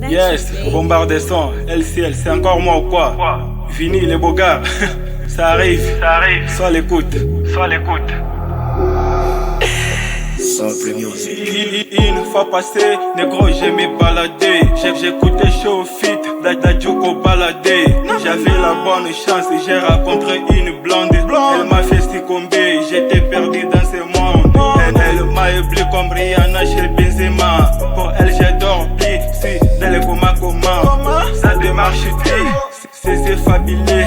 Yes, Bombard des sons, LCL, c'est encore moi ou quoi? Vini les beaux gars, ça arrive, sois l'écoute. Simple music. Une fois passé, négro, j'aimais balader. J'écoutais chaud fit, d'Adjoko balader. J'avais la bonne chance, j'ai rencontré une blonde. Elle m'a fait sticombé, j'étais perdu dans ce monde. Elle m'a ébloui comme Rihanna chez Benzema. Pour elle, j'adore si dans les coma. Ça démarche c'est fabulé.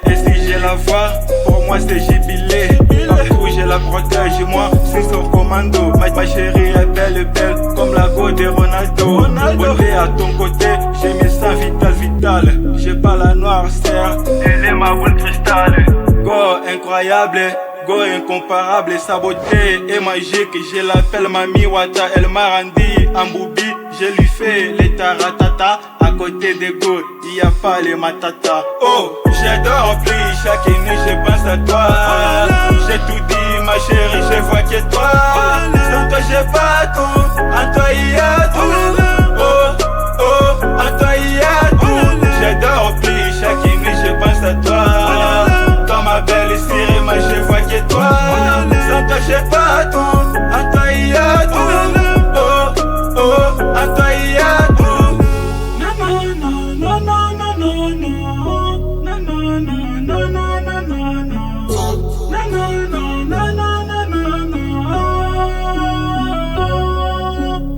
Et si j'ai la voix, pour moi c'est jubilé. Partout je la protège, moi c'est son commando. Ma chérie est belle comme la go de Ronaldo. Beauté à ton côté, j'ai mes seins vital. J'ai pas la noirceur, elle est ma boule cristal. Go incroyable, go incomparable. Sa beauté est magique, je l'appelle Mami Wata. Elle m'a rendu en boubi, je lui fais les taratata. À côté des go, y a pas les matata. Oh, j'adore plus, chaque nuit je pense à toi. J'ai tout dit ma chérie, je vois que toi. Sans toi j'ai pas tout, en toi y a tout. Oh, en toi y a tout. J'adore plus, chaque nuit je pense à toi. Dans ma belle série, moi je vois que toi. Sans toi j'ai pas tout, en toi y a tout. Oh, en toi y a tout.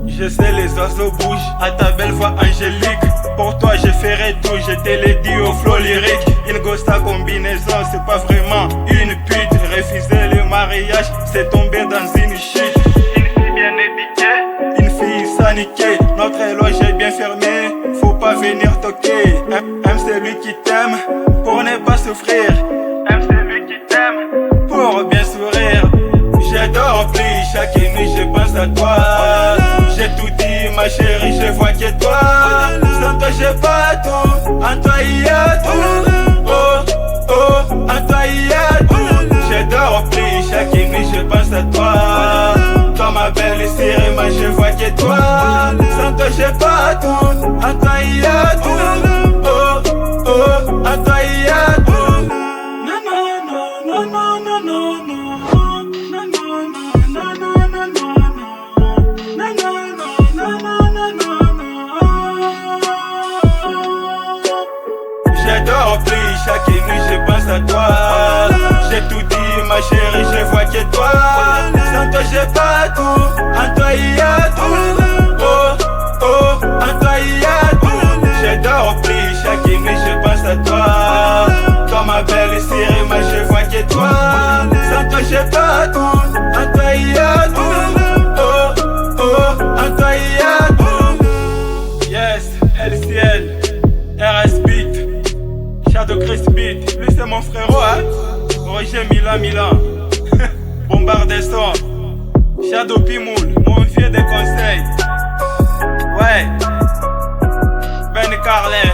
Je sais les oiseaux bougent à ta belle voix angélique. Pour toi je ferai tout, je te l'ai dit au flow lyrique. Une gosse à combinaison, c'est pas vraiment une pute. Refuser le mariage, c'est tomber dans une chute. Une fille bien éduquée, une fille saniquée. Notre loge est bien fermée, faut pas venir toquer. Aime celui qui t'aime, pour ne pas souffrir. Aime celui qui t'aime, pour bien sourire. J'adore plus, chaque nuit je pense à toi. J'ai tout dit ma chérie, je vois que toi. Sans toi j'ai pas tout, en toi y a tout. Oh, en toi y a tout. J'adore plus, chaque nuit je pense à toi. Dans ma belle série, moi je vois que toi. Sans toi j'ai pas tout, en toi y a tout. Oh, en toi y a tout. J'adore plus, chaque nuit je pense à toi. J'ai tout dit ma chérie, je vois que toi. Sans toi j'ai pas tout, en toi y a tout. Oh, en toi y a tout. J'adore plus, chaque nuit je pense à toi. Dans ma belle série, moi je vois que toi. Sans toi j'ai pas tout, en toi y a tout. Oh, en toi y a tout. Yes, LCL, RS Beat, Shadow Chris Beat, lui c'est mon frérot hein. Roger Milan Bombard des sons, Shadow Pimoul, mon vieux des conseils. Ouais, Ben Carlin.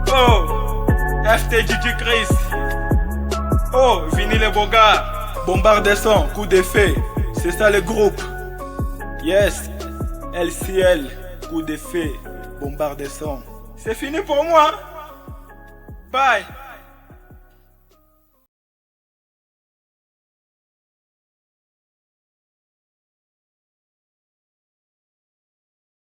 Oh, FTJJ Chris. Oh, Vini les beaux gars. Bombard des sons, coup d'effet. C'est ça le groupe. Yes, LCL, coup d'effet. Bombard des sons. C'est fini pour moi. Bye.